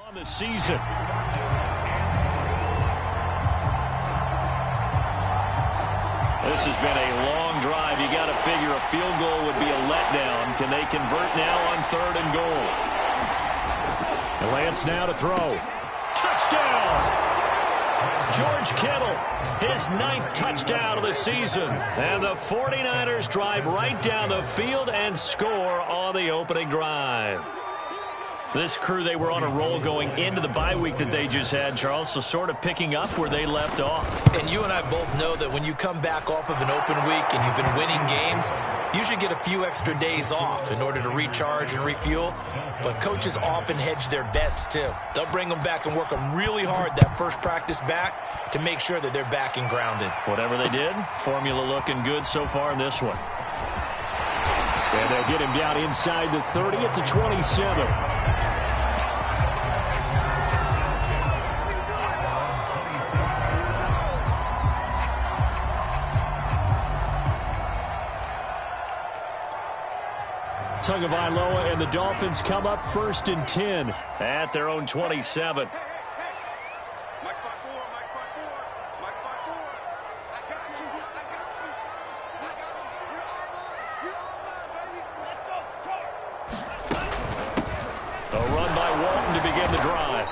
On the season. This has been a long drive. You got to figure a field goal would be a letdown. Can they convert now on 3rd and goal? Lance now to throw. Touchdown! George Kittle, his 9th touchdown of the season. And the 49ers drive right down the field and score on the opening drive. This crew, they were on a roll going into the bye week that they just had, Charles, so sort of picking up where they left off. And you and I both know that when you come back off of an open week and you've been winning games, you should get a few extra days off in order to recharge and refuel. But coaches often hedge their bets, too. They'll bring them back and work them really hard that first practice back to make sure that they're back and grounded. Whatever they did, formula looking good so far in this one. And they'll get him down inside the 30 at the 27. Tagovailoa and the Dolphins come up 1st and 10 at their own 27. A run by Walton to begin the drive.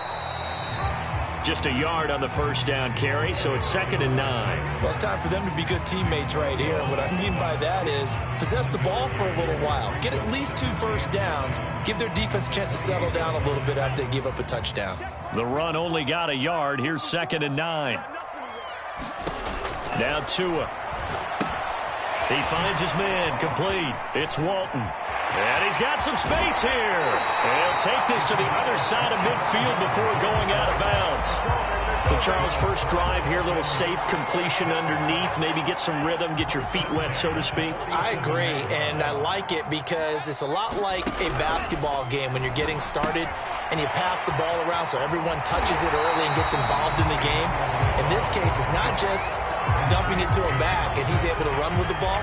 Just a yard on the first down carry, so it's 2nd and 9. Well, it's time for them to be good teammates right here. And what I mean by that is possess the ball for a little while. Get at least 2 first downs. Give their defense a chance to settle down a little bit after they give up a touchdown. The run only got a yard. Here's 2nd and 9. Now Tua. He finds his man complete. It's Walton. And he's got some space here. He'll take this to the other side of midfield before going out of bounds. So Charles, first drive here, a little safe completion underneath. Maybe get some rhythm, get your feet wet, so to speak. I agree, and I like it because it's a lot like a basketball game when you're getting started and you pass the ball around so everyone touches it early and gets involved in the game. In this case, it's not just dumping it to a back and he's able to run with the ball,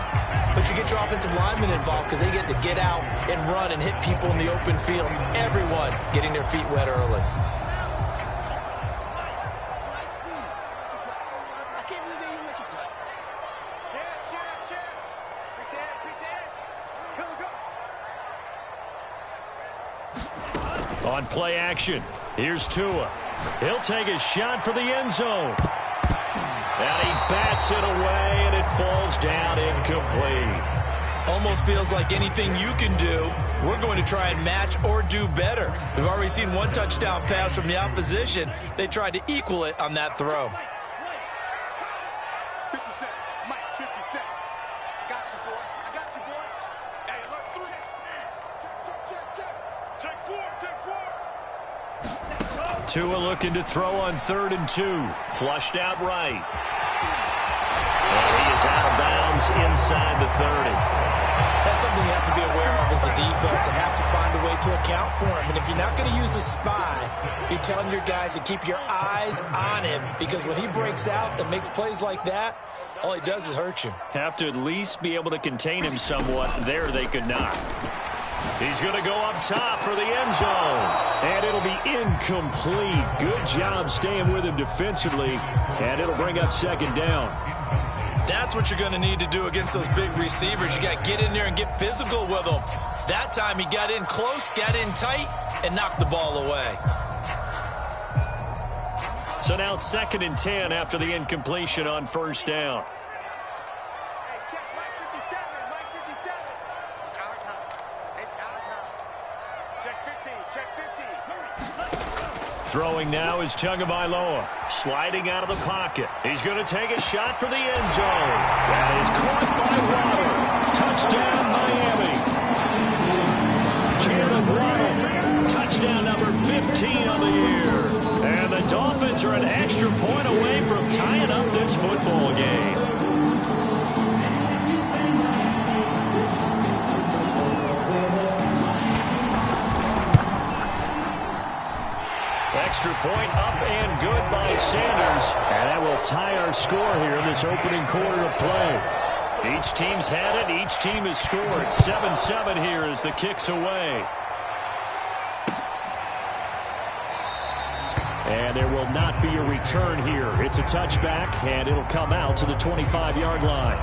but you get your offensive linemen involved because they get to get out and run and hit people in the open field. Everyone getting their feet wet early. On play action, here's Tua. He'll take a shot for the end zone. And he bats it away, and it falls down incomplete. Almost feels like anything you can do, we're going to try and match or do better. We've already seen one touchdown pass from the opposition. They tried to equal it on that throw. 50 Cent, Mike, 50 Cent. I got you, boy. I got you, boy. Hey, look, 3. Check. Check 4. Tua looking to throw on 3rd and 2. Flushed out right. And he is out of bounds inside the 30. That's something you have to be aware of as a defense and have to find a way to account for him. And if you're not going to use a spy, you're telling your guys to keep your eyes on him, because when he breaks out and makes plays like that, all he does is hurt you. Have to at least be able to contain him somewhat. There they could not. He's going to go up top for the end zone. And it'll be incomplete. Good job staying with him defensively. And it'll bring up 2nd down. That's what you're going to need to do against those big receivers. You got to get in there and get physical with them. That time he got in close, got in tight, and knocked the ball away. So now 2nd and 10 after the incompletion on 1st down. Hey, check Mike 57. Mike 57. It's our time. It's our time. Check 15. Throwing now is Tagovailoa. Sliding out of the pocket. He's going to take a shot for the end zone. That is caught by Waddle. Touchdown, Miami. Jalen Waddle. Touchdown number 15 on the year. And the Dolphins are an extra point away from tying up this football game. Extra point up and good by Sanders. And that will tie our score here in this opening quarter of play. Each team's had it. Each team has scored. 7-7 here as the kick's away. And there will not be a return here. It's a touchback, and it'll come out to the 25-yard line.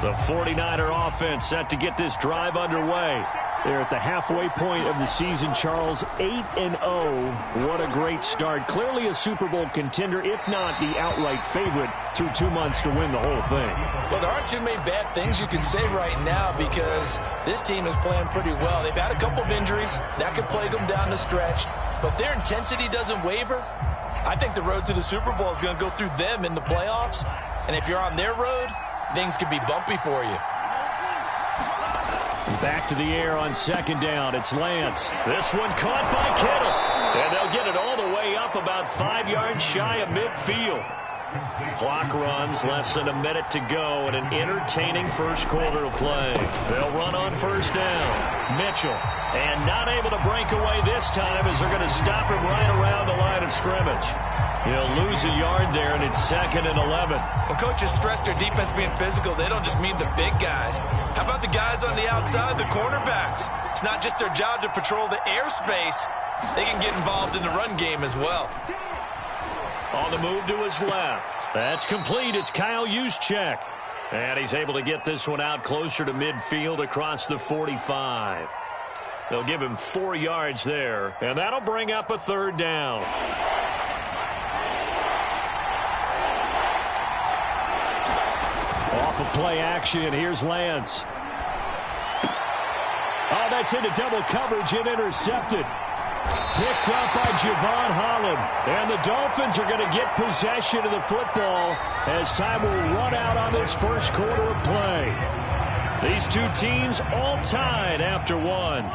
The 49er offense set to get this drive underway. They're at the halfway point of the season, Charles. 8-0. What a great start. Clearly a Super Bowl contender, if not the outright favorite, through 2 months to win the whole thing. Well, there aren't too many bad things you can say right now because this team is playing pretty well. They've had a couple of injuries. That could plague them down the stretch. But their intensity doesn't waver. I think the road to the Super Bowl is going to go through them in the playoffs. And if you're on their road, things could be bumpy for you. Back to the air on second down. It's Lance. This one caught by Kittle. And they'll get it all the way up about 5 yards shy of midfield. Clock runs, less than a minute to go, and an entertaining first quarter of play. They'll run on first down. Mitchell. And not able to break away this time as they're going to stop him right around the line of scrimmage. He'll lose a yard there, and it's 2nd and 11. When coaches stress their defense being physical, they don't just mean the big guys. How about the guys on the outside, the cornerbacks? It's not just their job to patrol the airspace. They can get involved in the run game as well. On the move to his left. That's complete. It's Kyle Juszczyk. And he's able to get this one out closer to midfield across the 45. They'll give him 4 yards there, and that'll bring up a third down. Off of play action, here's Lance. Oh, that's into double coverage and intercepted. Picked up by Javon Holland. And the Dolphins are going to get possession of the football as time will run out on this first quarter of play. These two teams all tied after one.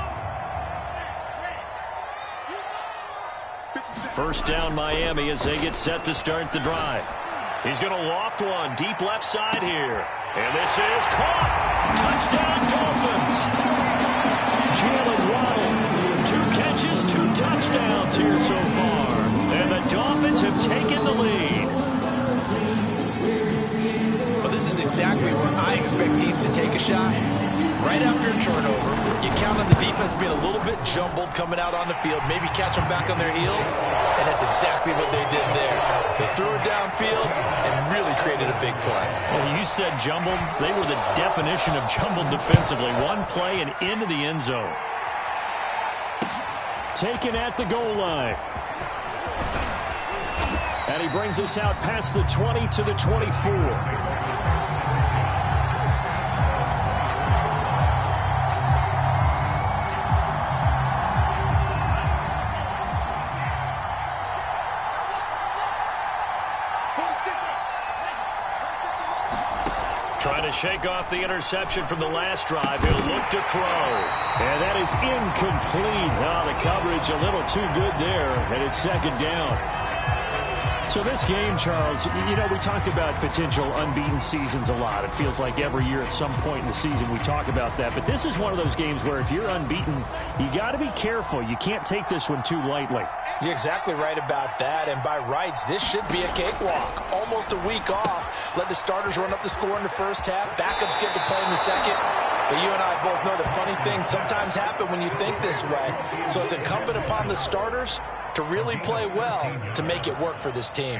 First down Miami as they get set to start the drive. He's going to loft one deep left side here. And this is caught. Touchdown Dolphins. Jalen Waddle. 2 catches, 2 touchdowns here so far. And the Dolphins have taken the lead. Well, this is exactly where I expect teams to take a shot. Right after a turnover, you count on the defense being a little bit jumbled coming out on the field, maybe catch them back on their heels, and that's exactly what they did there. They threw it downfield and really created a big play. Well, you said jumbled. They were the definition of jumbled defensively. One play and into the end zone. Taken at the goal line. And he brings us out past the 20 to the 24. Trying to shake off the interception from the last drive. He'll look to throw. And that is incomplete. Oh, the coverage a little too good there. And it's 2nd down. So this game, Charles, you know, we talk about potential unbeaten seasons a lot. It feels like every year at some point in the season we talk about that. But this is one of those games where if you're unbeaten, you got to be careful. You can't take this one too lightly. You're exactly right about that, and by rights, this should be a cakewalk. Almost a week off. Let the starters run up the score in the first half. Backups get to play in the second. But you and I both know that funny things sometimes happen when you think this way. So it's incumbent upon the starters to really play well to make it work for this team.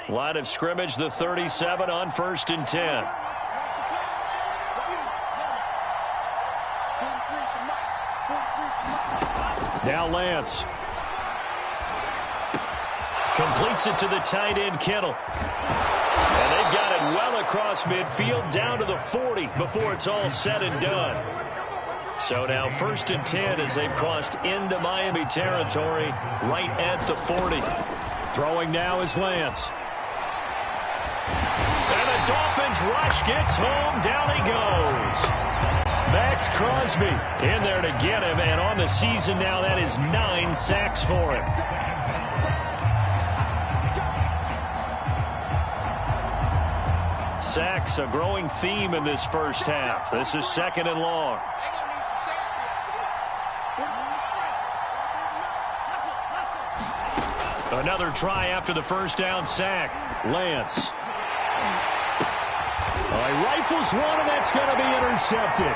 Line of scrimmage, the 37 on 1st and 10. Now Lance. Completes it to the tight end, Kittle. And they've got it well across midfield, down to the 40 before it's all said and done. So now 1st and 10 as they've crossed into Miami territory right at the 40. Throwing now is Lance. And the Dolphins rush gets home. Down he goes. Max Crosby in there to get him. And on the season now, that is 9 sacks for him. Sacks, a growing theme in this first half. This is 2nd and long. Another try after the first down sack. Lance. He rifles one, and that's going to be intercepted.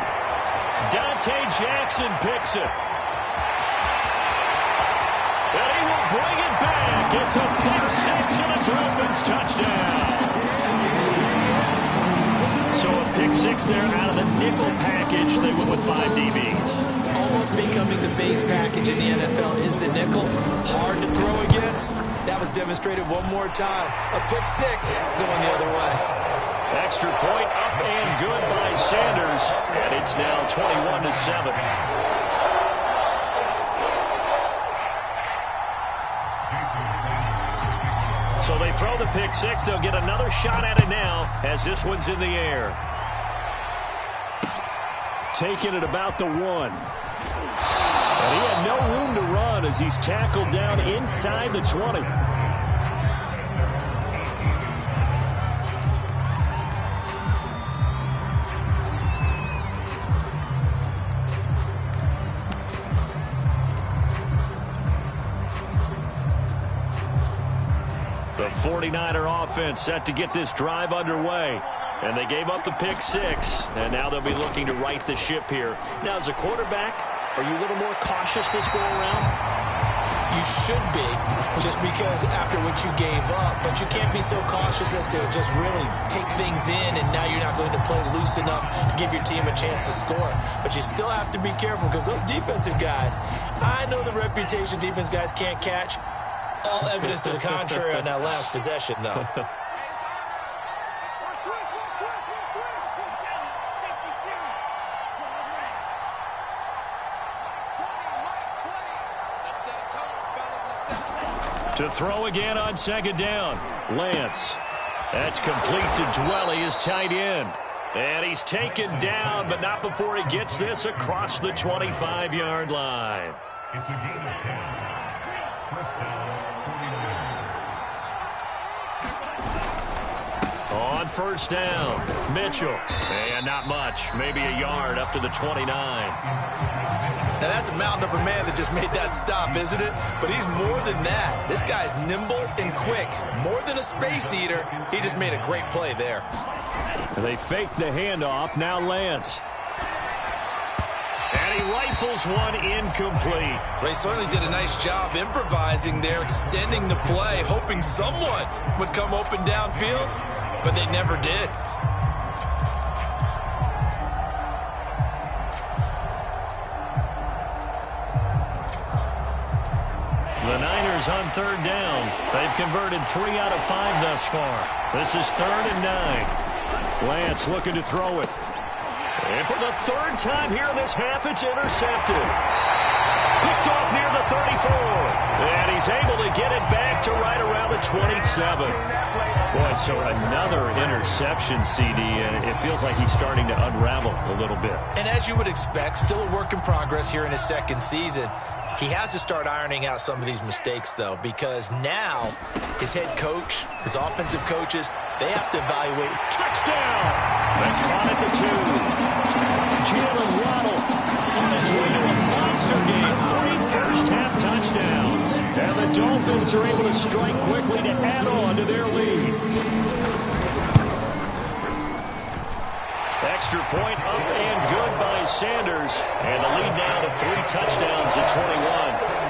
Dante Jackson picks it. And he will bring it back. It's a pick six and a Dolphins touchdown. So a pick six there out of the nickel package. They went with 5 DBs. Almost becoming the base package in the NFL is the nickel. Hard to throw against. That was demonstrated one more time. A pick six going the other way. Extra point up and good by Sanders. And it's now 21-7. So they throw the pick six. They'll get another shot at it now as this one's in the air. Taking it about the 1. And he had no room to run as he's tackled down inside the 20. The 49er offense set to get this drive underway. And they gave up the pick six. And now they'll be looking to right the ship here. Now, as a quarterback, are you a little more cautious this go around? You should be, just because after what you gave up. But you can't be so cautious as to just really take things in, and now you're not going to play loose enough to give your team a chance to score. But you still have to be careful because those defensive guys, I know the reputation defense guys can't catch. All evidence to the contrary on that last possession, though. To throw again on second down. Lance. That's complete to Dwelly, his tight end. And he's taken down, but not before he gets this across the 25-yard line. It's a game of 10. First down, on first down, Mitchell. And not much, maybe a yard up to the 29. Now, that's a mountain of a man that just made that stop, isn't it? But he's more than that. This guy's nimble and quick. More than a space eater, he just made a great play there. They fake the handoff. Now Lance. And he rifles one incomplete. They certainly did a nice job improvising there, extending the play, hoping someone would come open downfield, but they never did. The Niners on third down. They've converted 3 out of 5 thus far. This is 3rd and 9. Lance looking to throw it. And for the 3rd time here in this half, it's intercepted. Picked off near the 34. And he's able to get it back to right around the 27. Boy, so another interception, CD, and it feels like he's starting to unravel a little bit. And as you would expect, still a work in progress here in his second season. He has to start ironing out some of these mistakes, though, because now his head coach, his offensive coaches, they have to evaluate. Touchdown! That's caught at the 2. Jalen Waddle on his way to a monster game. 3 first-half touchdowns. And the Dolphins are able to strike quickly to add on to their lead. Extra point up and good by Sanders. And the lead now to 3 touchdowns at 21.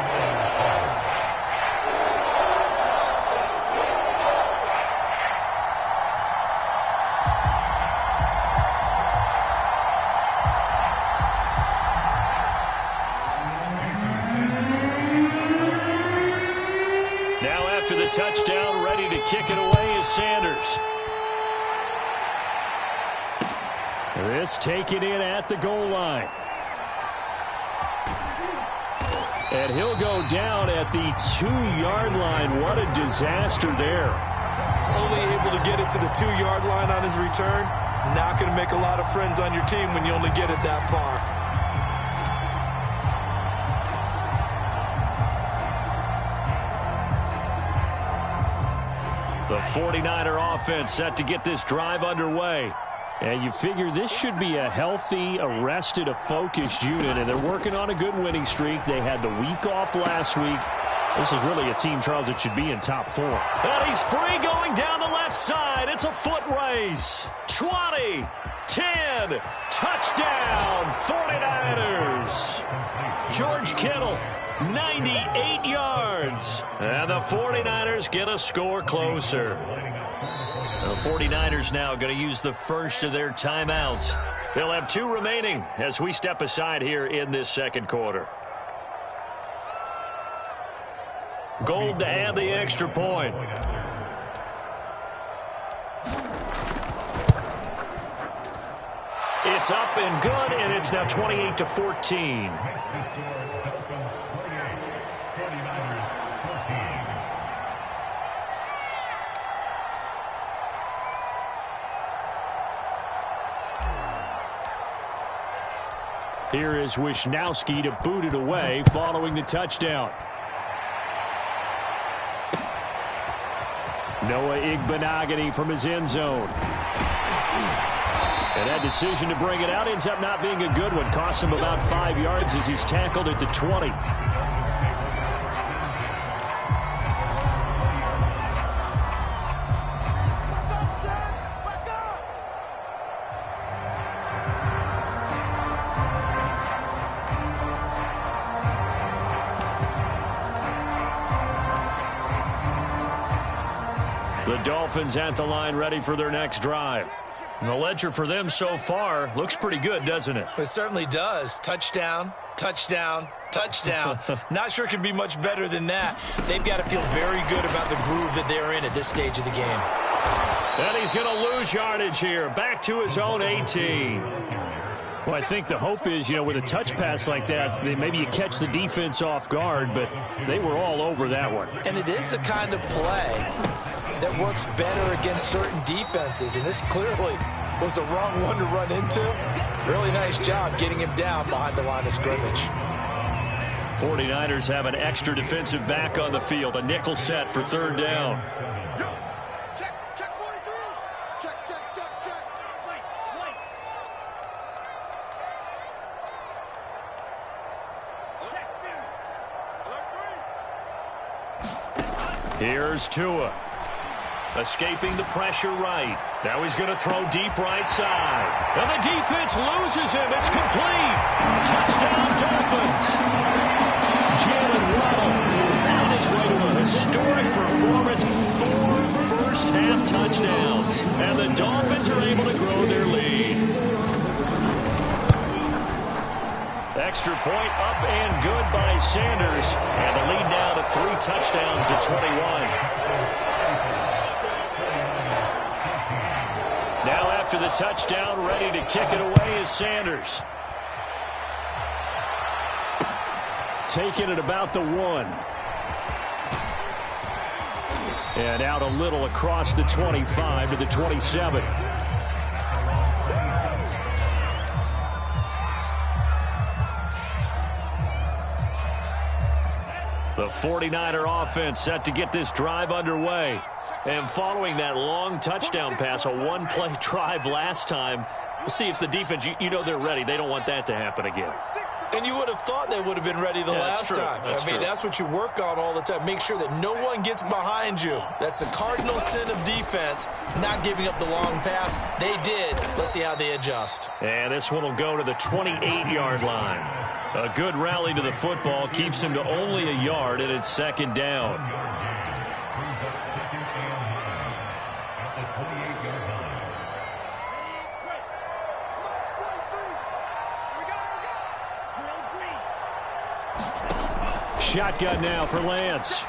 Now after the touchdown, ready to kick it away is Sanders. This taken in at the goal line. And he'll go down at the 2-yard line. What a disaster there. Only able to get it to the 2-yard line on his return. Not going to make a lot of friends on your team when you only get it that far. The 49er offense set to get this drive underway. And you figure this should be a healthy, a focused unit, and they're working on a good winning streak. They had the week off last week. This is really a team, Charles, that should be in top 4. And he's free going down the left side. It's a foot race. 20, 10, touchdown, 49ers. George Kittle, 98 yards. And the 49ers get a score closer. The 49ers now going to use the first of their timeouts. They'll have 2 remaining as we step aside here in this second quarter. Gold to add the extra point. It's up and good, and it's now 28-14. Here is Wisnowski to boot it away following the touchdown. Noah Igbenogany from his end zone. And that decision to bring it out ends up not being a good one. Costs him about 5 yards as he's tackled at the 20. The Dolphins at the line ready for their next drive. And the ledger for them so far looks pretty good, doesn't it? It certainly does. Touchdown, touchdown, touchdown. Not sure it can be much better than that. They've got to feel very good about the groove that they're in at this stage of the game. And he's going to lose yardage here. Back to his own 18. Well, I think the hope is, with a touch pass like that, maybe you catch the defense off guard, but they were all over that one. And it is the kind of play that works better against certain defenses, and this clearly was the wrong one to run into. Really nice job getting him down behind the line of scrimmage. 49ers have an extra defensive back on the field, a nickel set for third down. Check 43. Check. Wait. Check 3. Here's Tua. Escaping the pressure right. Now he's going to throw deep right side. And the defense loses him. It's complete. Touchdown, Dolphins. Jalen Waddle on his way to a historic performance. 4 first-half touchdowns. And the Dolphins are able to grow their lead. Extra point up and good by Sanders. And the lead now to 3 touchdowns at 21. Now after the touchdown, ready to kick it away is Sanders. Taking it about the 1. And out a little across the 25 to the 27. The 49er offense set to get this drive underway. And following that long touchdown pass, a 1-play drive last time, we'll see if the defense, they're ready. They don't want that to happen again. And you would have thought they would have been ready the last time. That's what you work on all the time. Make sure that no one gets behind you. That's the cardinal sin of defense, not giving up the long pass. They did. Let's see how they adjust. And this one will go to the 28-yard line. A good rally to the football keeps him to only a yard, and it's second down. Shotgun now for Lance.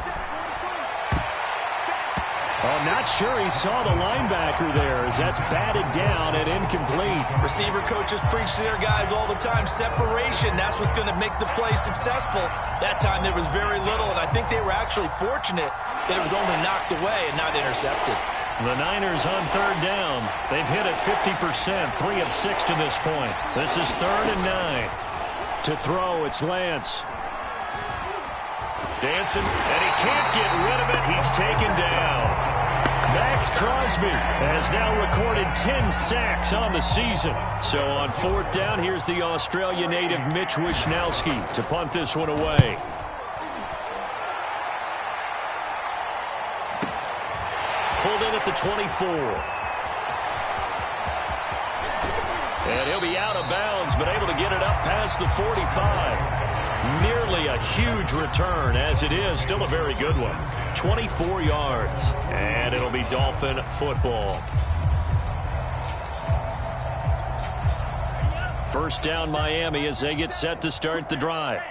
I'm not sure he saw the linebacker there as that's batted down and incomplete. Receiver coaches preach to their guys all the time. Separation, that's what's going to make the play successful. That time there was very little, and I think they were actually fortunate that it was only knocked away and not intercepted. The Niners on third down. They've hit it 50%, 3 of 6 to this point. This is 3rd and 9. To throw, it's Lance. Dancing, and he can't get rid of it. He's taken down. Max Crosby has now recorded 10 sacks on the season. So on 4th down, here's the Australia native Mitch Wisnowski to punt this one away. pulled in at the 24. And he'll be out of bounds, but able to get it up past the 45. Nearly a huge return, as it is. Still a very good one. 24 yards. And it'll be Dolphin football. First down Miami as they get set to start the drive.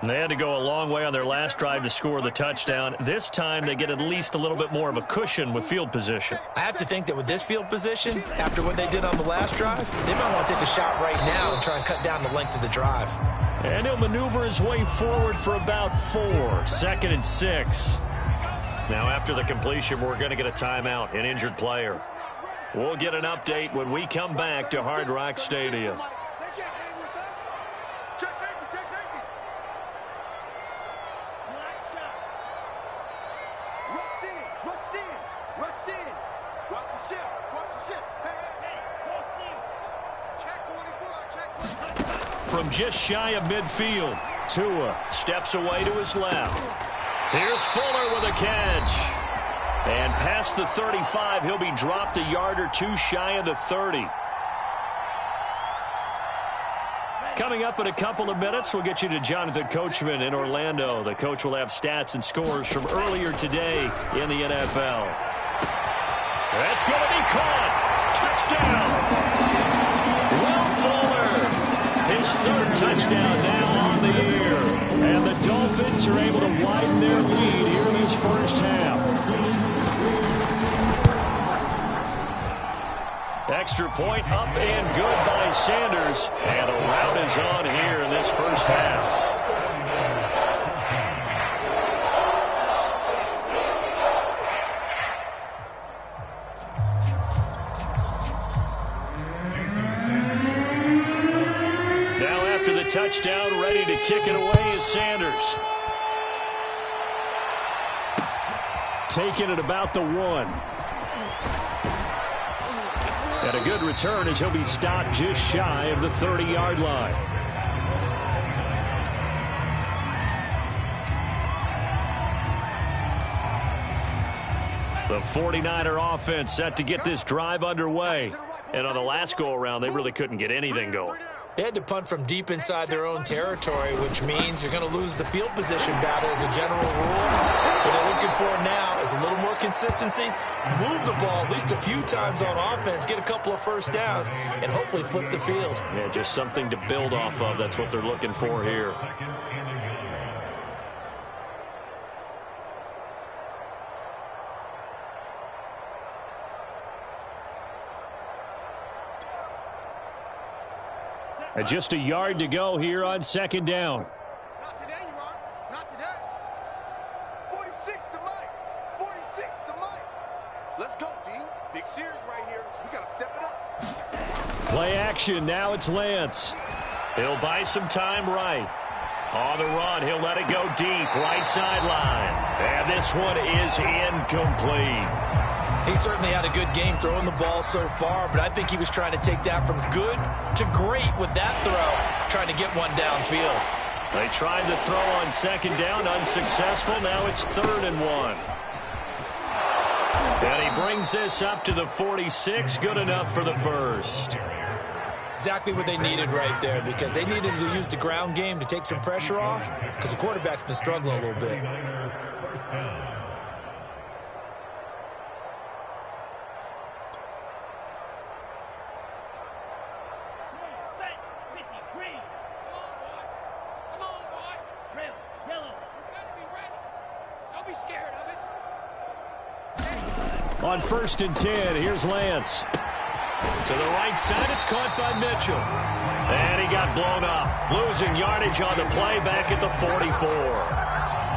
And they had to go a long way on their last drive to score the touchdown. This time they get at least a little bit more of a cushion with field position. I have to think that with this field position, after what they did on the last drive, they might want to take a shot right now and try and cut down the length of the drive. And he'll maneuver his way forward for about 4. 2nd and 6. Now after the completion, we're going to get a timeout, an injured player. We'll get an update when we come back to Hard Rock Stadium. From just shy of midfield, Tua steps away to his left. Here's Fuller with a catch. And past the 35, he'll be dropped a yard or 2 shy of the 30. Coming up in a couple of minutes, we'll get you to Jonathan Coachman in Orlando. The coach will have stats and scores from earlier today in the NFL. That's going to be caught. Touchdown. Will Fuller. His 3rd touchdown now on the year. And the Dolphins are able to widen their lead here in this first half. Extra point up and good by Sanders. And a rout is on here in this first half. Touchdown, ready to kick it away is Sanders. Taking it about the 1. And a good return as he'll be stopped just shy of the 30-yard line. The 49er offense set to get this drive underway. And on the last go-around, they really couldn't get anything going. They had to punt from deep inside their own territory, which means you're going to lose the field position battle as a general rule. What they're looking for now is a little more consistency, move the ball at least a few times on offense, get a couple of first downs, and hopefully flip the field. Yeah, just something to build off of. That's what they're looking for here. Just a yard to go here on 2nd down. Not today, you are. Not today. 46 to Mike. 46 to Mike. Let's go, D. Big series right here. So we got to step it up. Play action. Now it's Lance. He'll buy some time right. On the run, he'll let it go deep. Right sideline. And this one is incomplete. He certainly had a good game throwing the ball so far, but I think he was trying to take that from good to great with that throw, trying to get one downfield. They tried to throw on 2nd down, unsuccessful. Now it's 3rd and 1. And he brings this up to the 46, good enough for the first. Exactly what they needed right there, because they needed to use the ground game to take some pressure off, because the quarterback's been struggling a little bit. On 1st and 10, here's Lance. To the right side, it's caught by Mitchell. And he got blown up. Losing yardage on the play back at the 44.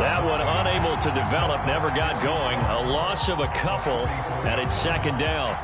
That one unable to develop, never got going. A loss of a couple, and it's 2nd down.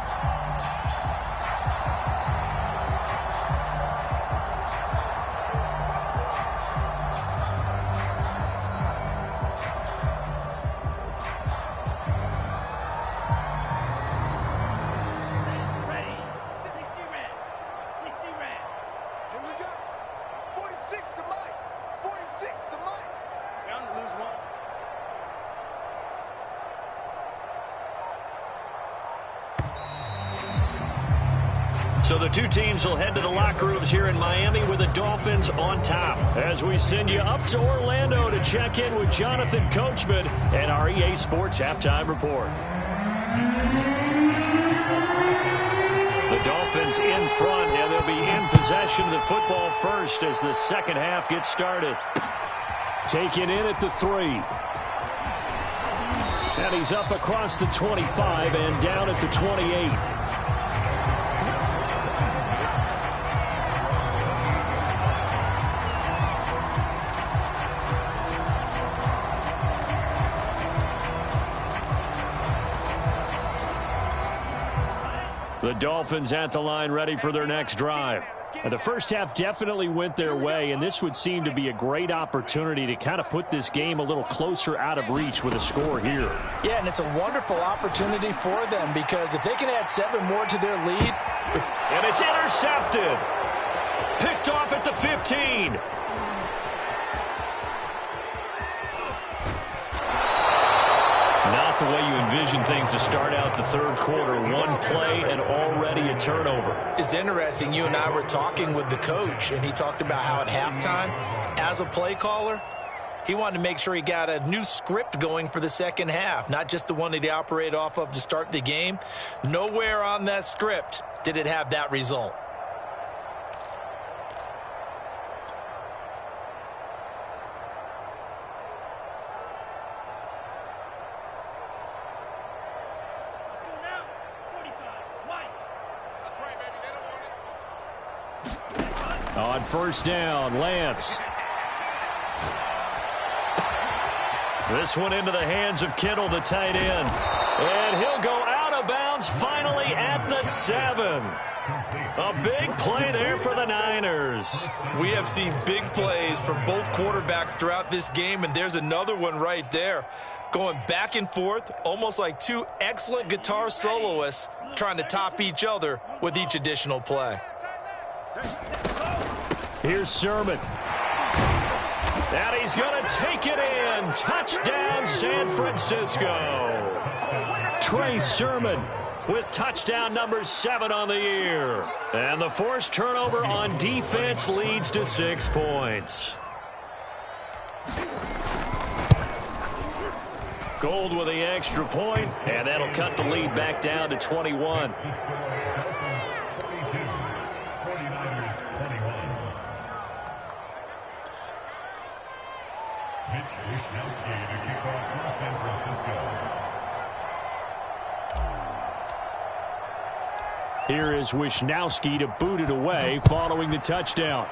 So the two teams will head to the locker rooms here in Miami with the Dolphins on top. As we send you up to Orlando to check in with Jonathan Coachman and our EA Sports Halftime Report. The Dolphins in front, and they'll be in possession of the football first as the second half gets started. Taken in at the 3. And he's up across the 25 and down at the 28. The Dolphins at the line ready for their next drive. And the first half definitely went their way, and this would seem to be a great opportunity to kind of put this game a little closer out of reach with a score here. Yeah, and it's a wonderful opportunity for them because if they can add 7 more to their lead. And it's intercepted. Picked off at the 15. Not the way you envision things to start out the third quarter. One play and already a turnover. It's interesting. You and I were talking with the coach, and he talked about how at halftime, as a play caller, he wanted to make sure he got a new script going for the second half, not just the one that he operated off of to start the game. Nowhere on that script did it have that result. On first down, Lance. This one into the hands of Kittle, the tight end. And he'll go out of bounds finally at the 7. A big play there for the Niners. We have seen big plays from both quarterbacks throughout this game, and there's another one right there. Going back and forth, almost like two excellent guitar soloists trying to top each other with each additional play. Here's Sermon. And he's going to take it in. Touchdown, San Francisco. Trey Sermon with touchdown number 7 on the year. And the forced turnover on defense leads to 6 points. Gold with the extra point, and that'll cut the lead back down to 21. Here is Wisnowski to boot it away following the touchdown.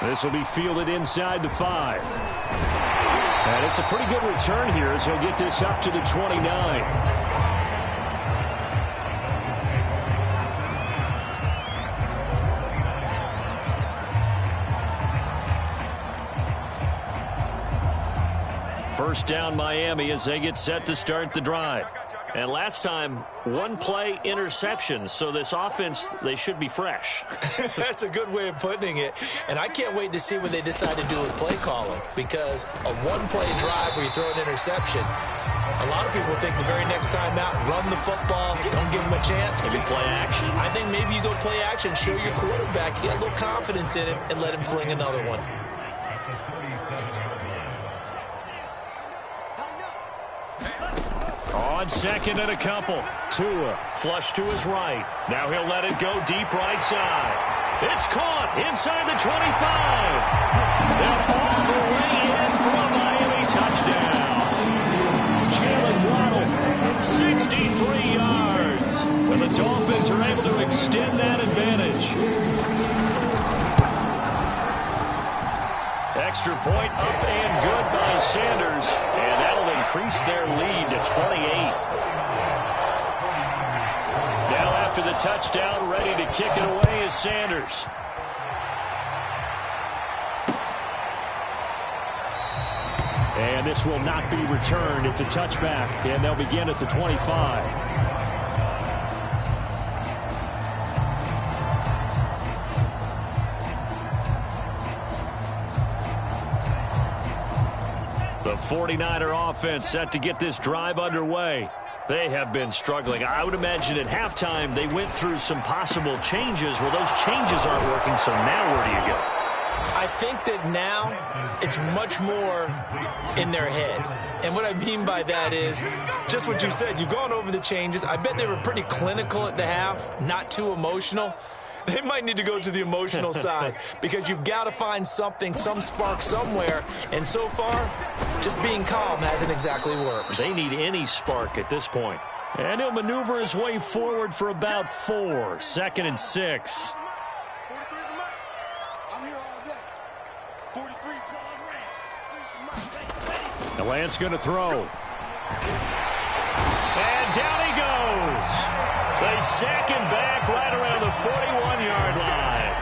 This will be fielded inside the 5. And it's a pretty good return here as he'll get this up to the 29. First down Miami as they get set to start the drive. And last time, one play interception, so this offense, they should be fresh. That's a good way of putting it. And I can't wait to see what they decide to do with play calling, because a one-play drive where you throw an interception, a lot of people think the very next time out, run the football, don't give them a chance. Maybe play action. I think maybe you go play action, show your quarterback, you get a little confidence in him, and let him fling another one. On second and a couple. Tua flush to his right. Now he'll let it go deep right side. It's caught inside the 25. And all the way in for a Miami touchdown. Jalen Waddle, 63 yards. And the Dolphins are able to extend that advantage. Extra point up and good by Sanders. And that'll increase their lead to 28. Now after the touchdown, ready to kick it away is Sanders. And this will not be returned. It's a touchback, and they'll begin at the 25. The 49er offense set to get this drive underway. They have been struggling. I would imagine at halftime they went through some possible changes. Well, those changes aren't working, so now where do you go? I think that now it's much more in their head. And what I mean by that is just what you said. You've gone over the changes. I bet they were pretty clinical at the half, not too emotional. They might need to go to the emotional side because you've got to find something, some spark somewhere. And so far, just being calm hasn't exactly worked. They need any spark at this point. And he'll maneuver his way forward for about 4. 2nd and 6. The Lance going to throw. And down he goes. They sack him back right around the 41-yard line.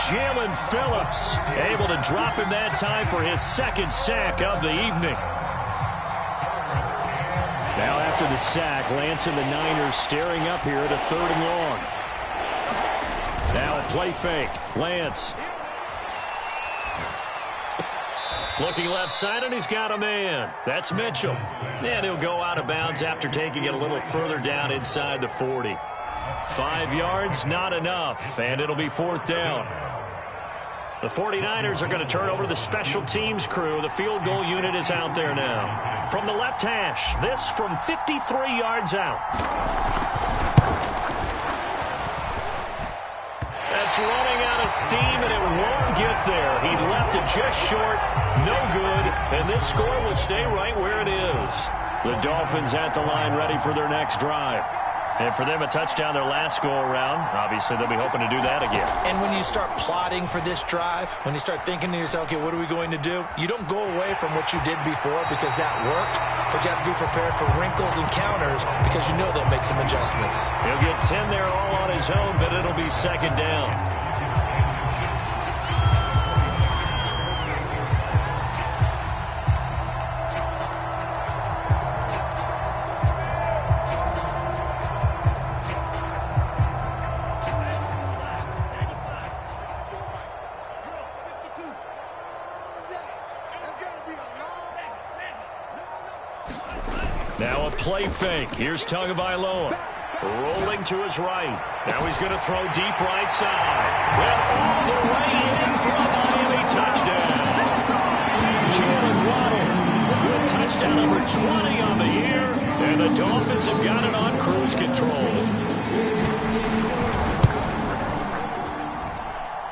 Jalen Phillips able to drop him that time for his 2nd sack of the evening. Now after the sack, Lance and the Niners staring up here at a 3rd and long. Now a play fake. Lance. Looking left side, and he's got a man. That's Mitchell. And he'll go out of bounds after taking it a little further down inside the 40. 5 yards, not enough, and it'll be 4th down. The 49ers are going to turn over to the special teams crew. The field goal unit is out there now. From the left hash, this from 53 yards out. That's running out of steam, and it won't get there. He left it just short. No good. And this score will stay right where it is. The Dolphins at the line ready for their next drive. And for them, a touchdown their last go-around. Obviously, they'll be hoping to do that again. And when you start plotting for this drive, when you start thinking to yourself, okay, what are we going to do? You don't go away from what you did before because that worked. But you have to be prepared for wrinkles and counters because you know they'll make some adjustments. He'll get 10 there all on his own, but it'll be 2nd down. Now a play fake. Here's Tagovailoa. Rolling to his right. Now he's going to throw deep right side. Went all the way in for a Miami touchdown. Jalen Waddle with touchdown number 20 on the year. And the Dolphins have got it on cruise control.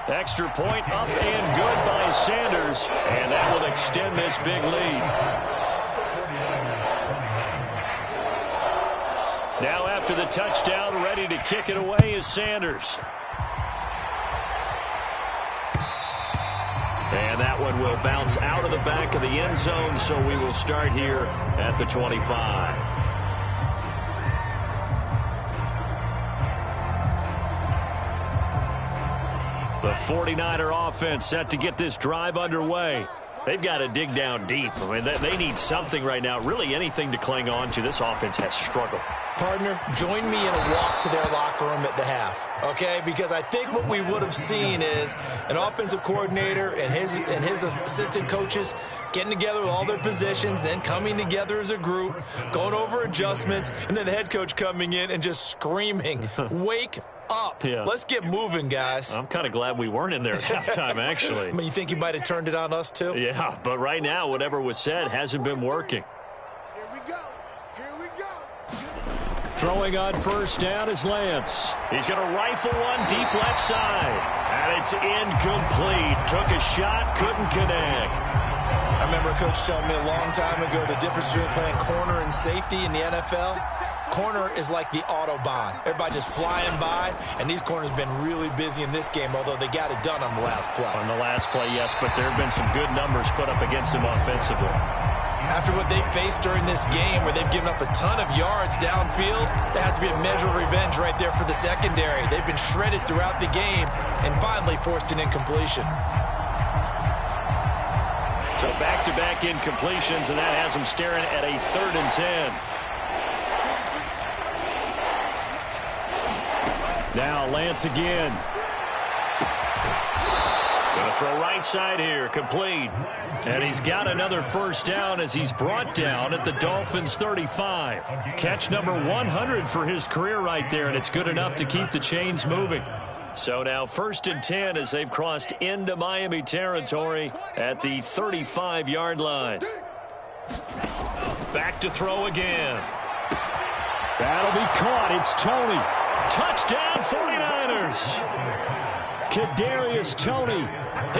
Extra point up and good by Sanders. And that will extend this big lead. Now after the touchdown, ready to kick it away is Sanders. And that one will bounce out of the back of the end zone, so we will start here at the 25. The 49er offense set to get this drive underway. They've got to dig down deep. I mean, they need something right now, really anything to cling on to. This offense has struggled. Partner, join me in a walk to their locker room at the half, okay? Because I think what we would have seen is an offensive coordinator and his assistant coaches getting together with all their positions, then coming together as a group, going over adjustments, and then the head coach coming in and just screaming, wake up. Yeah. Let's get moving, guys. I'm kind of glad we weren't in there at halftime, actually. I mean, you think you might have turned it on us, too? Yeah, but right now, whatever was said hasn't been working. Here we go. Here we go. Throwing on 1st down is Lance. He's going to rifle one deep left side. And it's incomplete. Took a shot, couldn't connect. I remember a coach telling me a long time ago the difference between playing corner and safety in the NFL. Corner is like the Autobahn. Everybody just flying by, and these corners have been really busy in this game, although they got it done on the last play. On the last play, yes, but there have been some good numbers put up against them offensively. After what they faced during this game where they've given up a ton of yards downfield, there has to be a measure of revenge right there for the secondary. They've been shredded throughout the game and finally forced an incompletion. So back-to-back incompletions, and that has them staring at a 3rd and 10. Now Lance again. Gonna throw right side here, complete. And he's got another first down as he's brought down at the Dolphins' 35. Catch number 100 for his career right there, and it's good enough to keep the chains moving. So now 1st and 10 as they've crossed into Miami territory at the 35-yard line. Back to throw again. That'll be caught. It's Toney. Touchdown 49ers. Kadarius Toney,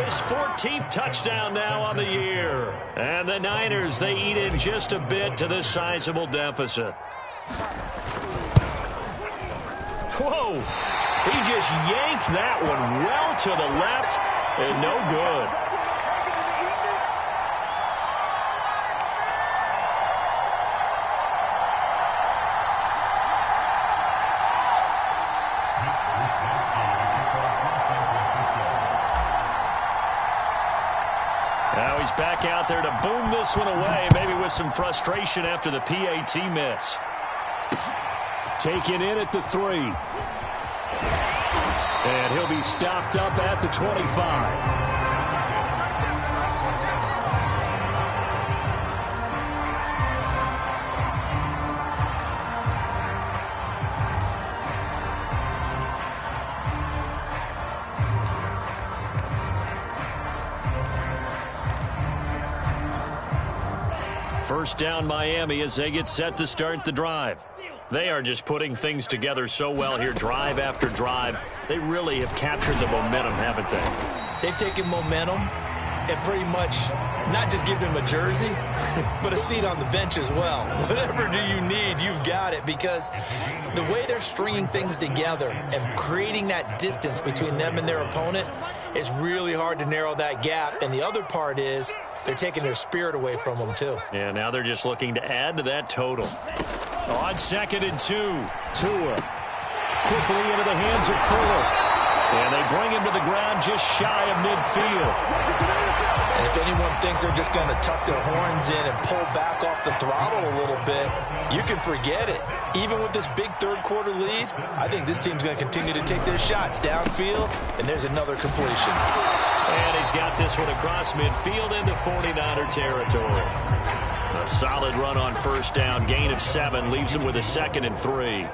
his 14th touchdown now on the year. And the Niners, they eat in just a bit to this sizable deficit. Whoa. He just yanked that one well to the left and no good. Now he's back out there to boom this one away, maybe with some frustration after the PAT miss. Taken in at the 3. And he'll be stopped up at the 25. First down Miami as they get set to start the drive. They are just putting things together so well here, drive after drive. They really have captured the momentum, haven't they? They've taken momentum and pretty much not just given him a jersey, but a seat on the bench as well. Whatever do you need, you've got it, because the way they're stringing things together and creating that distance between them and their opponent, it's really hard to narrow that gap. And the other part is they're taking their spirit away from them, too. Yeah, now they're just looking to add to that total. On 2nd and 2, Tua quickly into the hands of Fuller. And they bring him to the ground just shy of midfield. And if anyone thinks they're just going to tuck their horns in and pull back off the throttle a little bit, you can forget it. Even with this big third-quarter lead, I think this team's going to continue to take their shots downfield, and there's another completion. And he's got this one across midfield into 49er territory. A solid run on first down. Gain of 7 leaves him with a 2nd and 3.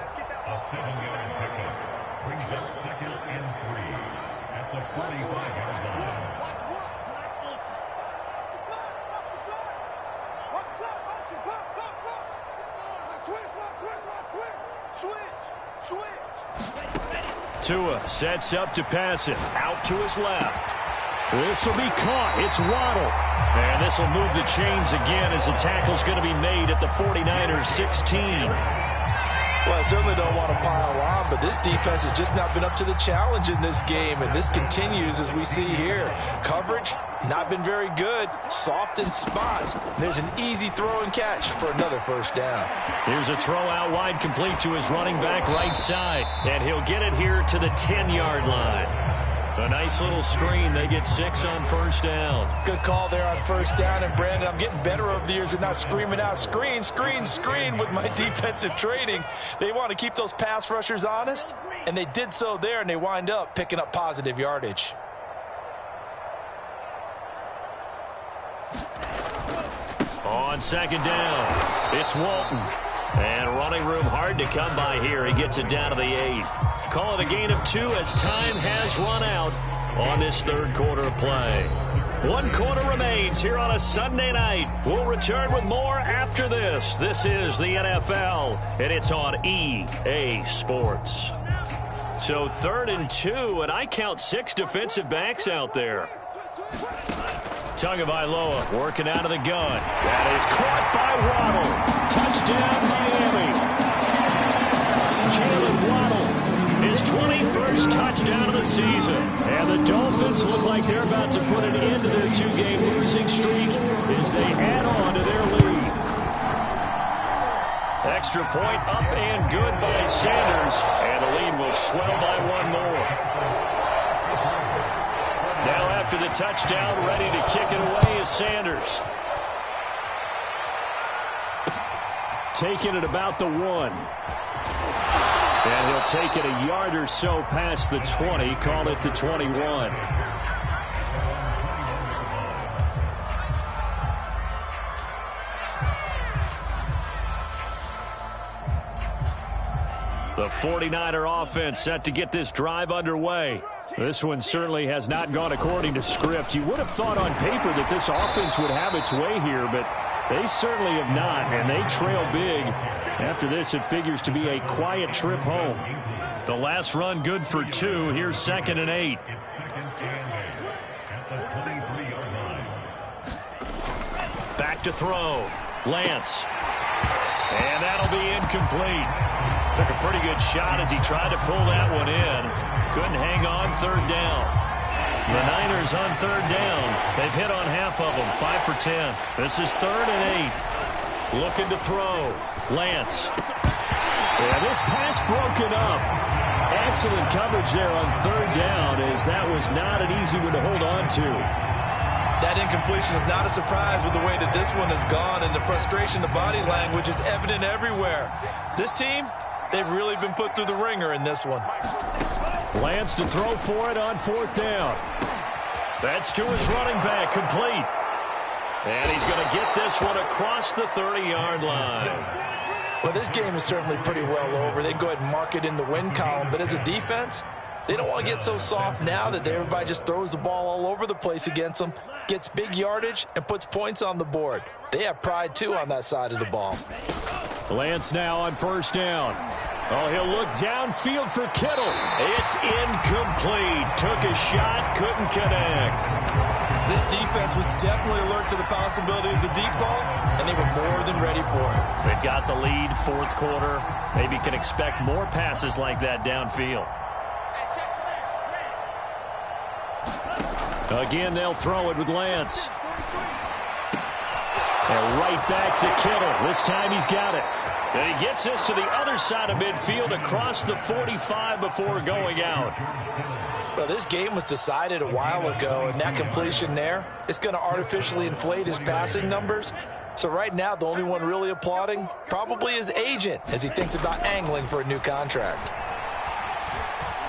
Tua sets up to pass it. Out to his left. This will be caught. It's Waddle. And this will move the chains again as the tackle's going to be made at the 49ers 16. Well, I certainly don't want to pile on, but this defense has just not been up to the challenge in this game, and this continues as we see here. Coverage, not been very good. Soft in spots. There's an easy throw and catch for another first down. Here's a throw out wide, complete to his running back right side, and he'll get it here to the 10-yard line. A nice little screen. They get 6 on first down. Good call there on first down. And, Brandon, I'm getting better over the years and not screaming out, screen, screen, screen with my defensive training. They want to keep those pass rushers honest, and they did so there, and they wind up picking up positive yardage. On second down, it's Walton. And running room hard to come by here. He gets it down to the 8. Call it a gain of 2 as time has run out on this third quarter of play. 1 quarter remains here on a Sunday night. We'll return with more after this. This is the NFL, and it's on EA Sports. So 3rd and 2, and I count 6 defensive backs out there. Tagovailoa working out of the gun. That is caught by Waddle. Touchdown, Miami. Jalen Waddle, his 21st touchdown of the season. And the Dolphins look like they're about to put an end to their 2-game losing streak as they add on to their lead. Extra point up and good by Sanders. And the lead will swell by 1 more. Now after the touchdown, ready to kick it away is Sanders. Taking it about the 1. And he'll take it a yard or so past the 20, call it the 21. The 49er offense set to get this drive underway. This one certainly has not gone according to script. You would have thought on paper that this offense would have its way here, but they certainly have not, and they trail big. After this, it figures to be a quiet trip home. The last run good for 2. Here's 2nd and 8. Back to throw. Lance. And that'll be incomplete. Took a pretty good shot as he tried to pull that one in. Couldn't hang on 3rd down. The Niners on 3rd down. They've hit on half of them, 5 for 10. This is 3rd and 8. Looking to throw. Lance. Yeah, this pass broken up. Excellent coverage there on 3rd down, as that was not an easy one to hold on to. That incompletion is not a surprise with the way that this one has gone, and the frustration, the body language is evident everywhere. This team, they've really been put through the ringer in this one. Lance to throw for it on 4th down. That's to his running back, complete. And he's going to get this one across the 30-yard line. Well, this game is certainly pretty well over. They'd go ahead and mark it in the win column, but as a defense, they don't want to get so soft now that everybody just throws the ball all over the place against them, gets big yardage, and puts points on the board. They have pride, too, on that side of the ball. Lance now on 1st down. Oh, he'll look downfield for Kittle. It's incomplete. Took a shot, couldn't connect. This defense was definitely alert to the possibility of the deep ball, and they were more than ready for it. They've got the lead, 4th quarter. Maybe can expect more passes like that downfield. Again, they'll throw it with Lance. And right back to Kittle. This time he's got it. And he gets this to the other side of midfield across the 45 before going out. Well, this game was decided a while ago, and that completion there, it's going to artificially inflate his passing numbers. So right now, the only one really applauding probably his agent as he thinks about angling for a new contract.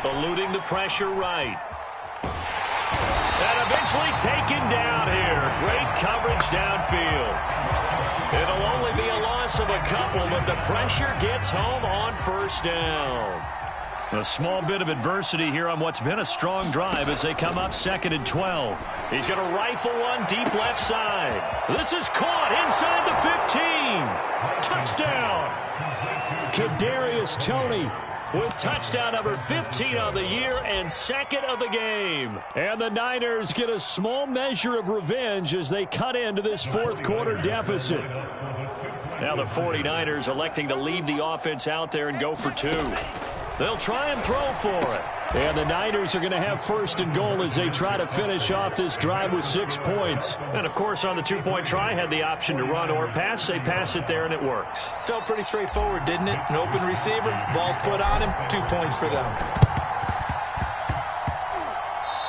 Eluding the pressure right. And eventually taken down here. Great coverage downfield. It'll only be a loss of a couple, but the pressure gets home on 1st down. A small bit of adversity here on what's been a strong drive as they come up 2nd and 12. He's going to rifle one deep left side. This is caught inside the 15. Touchdown. Kadarius Toney with touchdown number 15 on the year and 2nd of the game. And the Niners get a small measure of revenge as they cut into this 4th quarter deficit. Now the 49ers electing to leave the offense out there and go for 2. They'll try and throw for it. And the Niners are going to have 1st and goal as they try to finish off this drive with 6 points. And, of course, on the 2-point try, had the option to run or pass. They pass it there, and it works. Felt pretty straightforward, didn't it? An open receiver, ball's put on him, 2 points for them.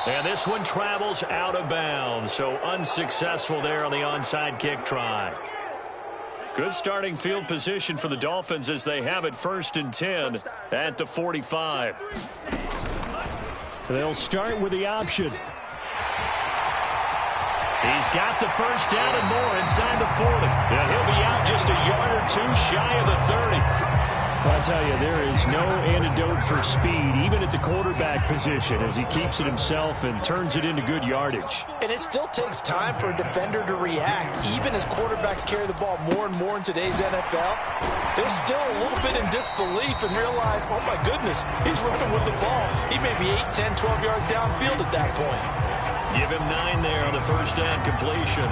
And this one travels out of bounds, so unsuccessful there on the onside kick try. Good starting field position for the Dolphins as they have it 1st and 10 at the 45. They'll start with the option. He's got the 1st down and more inside the 40. And he'll be out just a yard or 2 shy of the 30. I'll tell you, there is no antidote for speed, even at the quarterback position, as he keeps it himself and turns it into good yardage. And it still takes time for a defender to react, even as quarterbacks carry the ball more and more in today's NFL. They're still a little bit in disbelief and realize, oh my goodness, he's running with the ball. He may be 8, 10, 12 yards downfield at that point. Give him 9 there on the 1st down completion.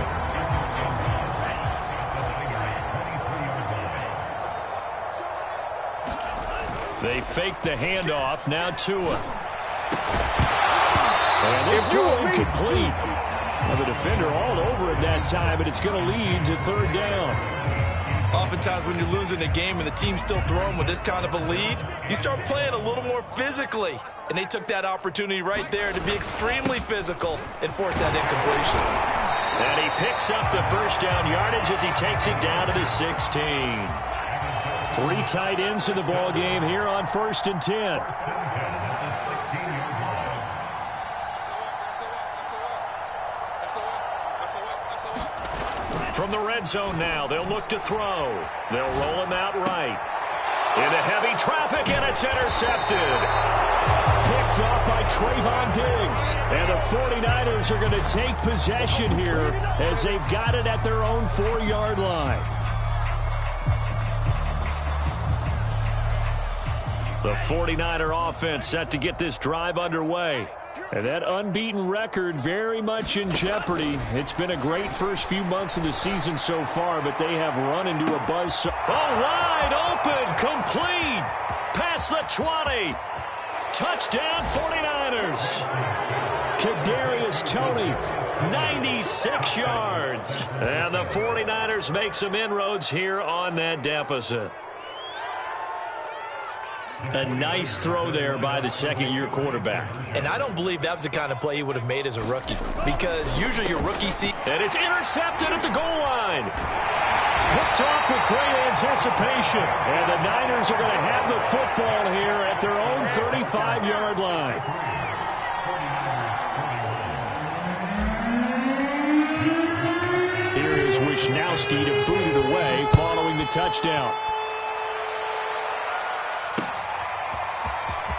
They fake the handoff. Now Tua. And this throw incomplete. Well, the defender all over him that time, but it's going to lead to 3rd down. Oftentimes when you're losing a game and the team's still throwing with this kind of a lead, you start playing a little more physically. And they took that opportunity right there to be extremely physical and force that incompletion. And he picks up the 1st down yardage as he takes it down to the 16. 3 tight ends in the ball game here on 1st and 10. From the red zone now, they'll look to throw. They'll roll him out right. Into heavy traffic, and it's intercepted. Picked off by Trayvon Diggs. And the 49ers are going to take possession here as they've got it at their own 4-yard line. The 49er offense set to get this drive underway. And that unbeaten record very much in jeopardy. It's been a great first few months of the season so far, but they have run into a buzzsaw. Oh, wide open, complete, past the 20. Touchdown 49ers. Kadarius Toney, 96 yards. And the 49ers make some inroads here on that deficit. A nice throw there by the second-year quarterback. And I don't believe that was the kind of play he would have made as a rookie, because usually your rookie season. And it's intercepted at the goal line. Picked off with great anticipation. And the Niners are going to have the football here at their own 35-yard line. Here is Wishnowski to boot it away following the touchdown.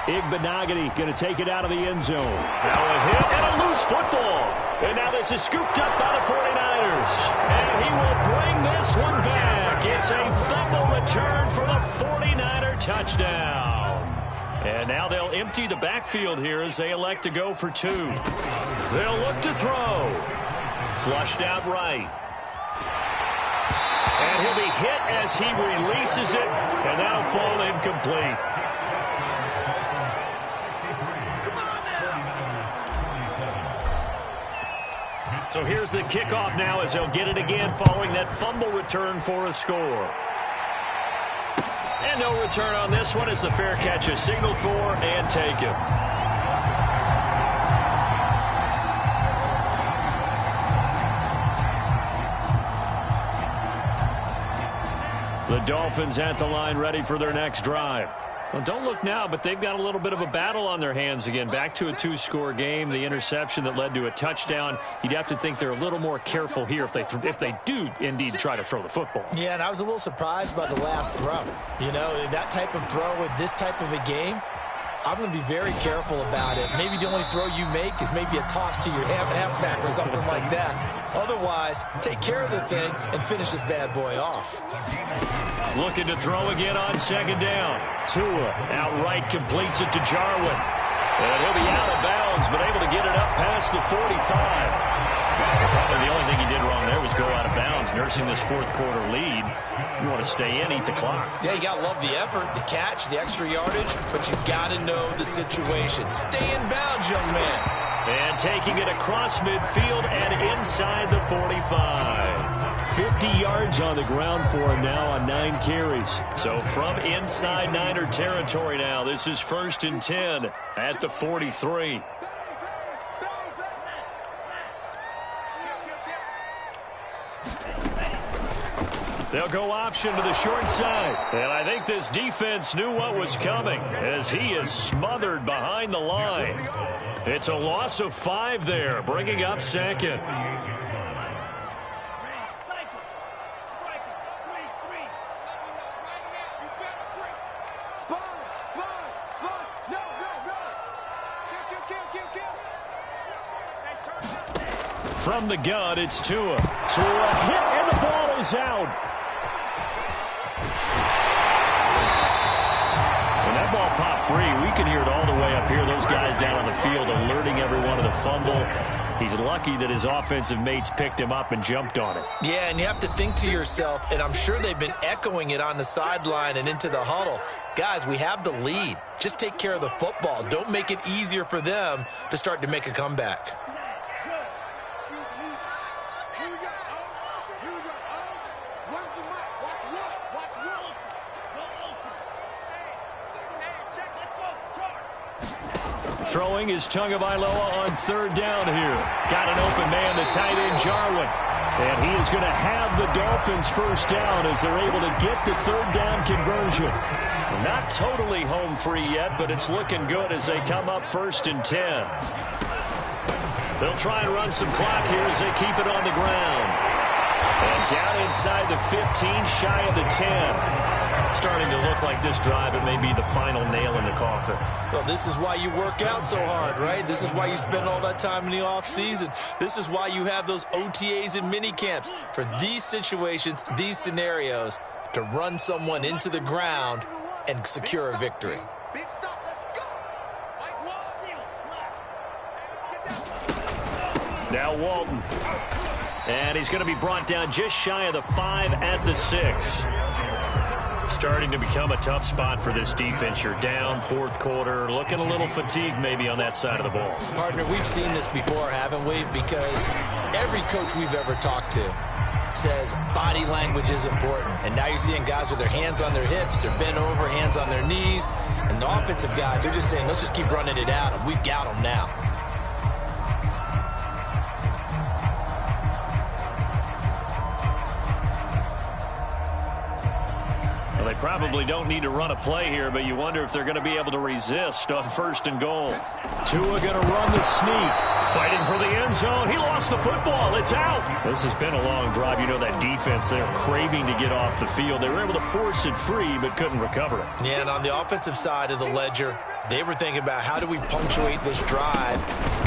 Igbenogany going to take it out of the end zone. Now a hit and a loose football. And now this is scooped up by the 49ers. And he will bring this one back. It's a fumble return for the 49er touchdown. And now they'll empty the backfield here as they elect to go for 2. They'll look to throw. Flushed out right. And he'll be hit as he releases it. And that'll fall incomplete. So here's the kickoff now as they'll get it again following that fumble return for a score. And no return on this one as the fair catch is signaled for and taken. The Dolphins at the line ready for their next drive. Well, don't look now, but they've got a little bit of a battle on their hands again. Back to a 2-score game. The interception that led to a touchdown. You'd have to think they're a little more careful here if they do indeed try to throw the football. Yeah, and I was a little surprised by the last throw. You know, that type of throw with this type of a game, I'm going to be very careful about it. Maybe the only throw you make is maybe a toss to your halfback or something like that. Otherwise, take care of the thing and finish this bad boy off. Looking to throw again on second down. Tua outright completes it to Jarwin. And he'll be out of bounds, but able to get it up past the 45. Probably the only thing he did wrong there was go out of bounds, nursing this fourth-quarter lead. You want to stay in, eat the clock. Yeah, you got to love the effort, the catch, the extra yardage, but you got to know the situation. Stay in bounds, young man. And taking it across midfield and inside the 45. 50 yards on the ground for him now on 9 carries. So from inside Niner territory now, this is 1st and 10 at the 43. They'll go option to the short side. And I think this defense knew what was coming as he is smothered behind the line. It's a loss of 5 there, bringing up second. From the gun, it's Tua. Tua hit, and the ball is out. And that ball popped free. We can hear it all the way up here. Those guys down on the field alerting everyone of the fumble. He's lucky that his offensive mates picked him up and jumped on it. Yeah, and you have to think to yourself, and I'm sure they've been echoing it on the sideline and into the huddle. Guys, we have the lead. Just take care of the football. Don't make it easier for them to start to make a comeback. Throwing is Tagovailoa on 3rd down here. Got an open man, the tight end Jarwin. And he is going to have the Dolphins 1st down as they're able to get the 3rd down conversion. Not totally home free yet, but it's looking good as they come up 1st and 10. They'll try and run some clock here as they keep it on the ground. And down inside the 15, shy of the 10. Starting to look like this drive, it may be the final nail in the coffin. Well, this is why you work out so hard, right? This is why you spend all that time in the offseason. This is why you have those OTAs and mini camps for these situations, these scenarios, to run someone into the ground and secure a victory. Big stop, let's go. Now Walton. And he's going to be brought down just shy of the 5 at the 6. Starting to become a tough spot for this defense. You're down fourth quarter, looking a little fatigued maybe on that side of the ball. Partner, we've seen this before, haven't we? Because every coach we've ever talked to says body language is important. And now you're seeing guys with their hands on their hips, they're bent over, hands on their knees. And the offensive guys, they're just saying, let's just keep running it out, and we've got them now. Well, they probably don't need to run a play here, but you wonder if they're going to be able to resist on 1st and goal. Tua going to run the sneak. Fighting for the end zone. He lost the football. It's out. This has been a long drive. You know that defense, they're craving to get off the field. They were able to force it free, but couldn't recover it. Yeah, and on the offensive side of the ledger, they were thinking about how do we punctuate this drive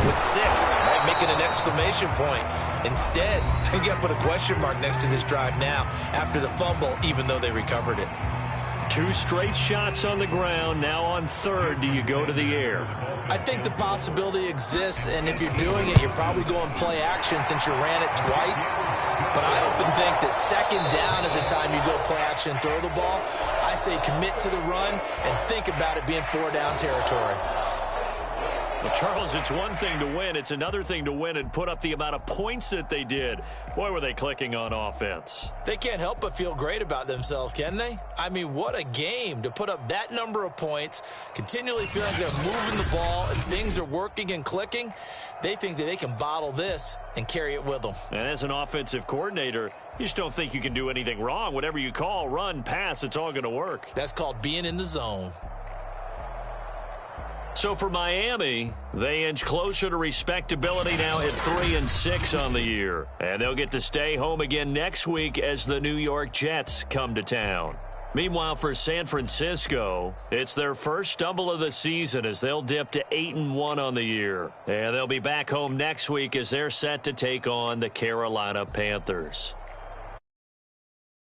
with 6, right? Making an exclamation point. Instead, you got to put a question mark next to this drive now after the fumble, even though they recovered it. 2 straight shots on the ground. Now on 3rd, do you go to the air? I think the possibility exists, and if you're doing it, you're probably going play action since you ran it twice. But I often think that 2nd down is the time you go play action and throw the ball. I say commit to the run and think about it being 4-down territory. Well, Charles, it's one thing to win. It's another thing to win and put up the amount of points that they did. Boy, were they clicking on offense. They can't help but feel great about themselves, can they? I mean, what a game to put up that number of points, continually feeling they're moving the ball and things are working and clicking. They think that they can bottle this and carry it with them. And as an offensive coordinator, you just don't think you can do anything wrong. Whatever you call, run, pass, it's all going to work. That's called being in the zone. So for Miami, they inch closer to respectability now at 3-6 on the year. And they'll get to stay home again next week as the New York Jets come to town. Meanwhile, for San Francisco, it's their first stumble of the season as they'll dip to 8-1 on the year. And they'll be back home next week as they're set to take on the Carolina Panthers.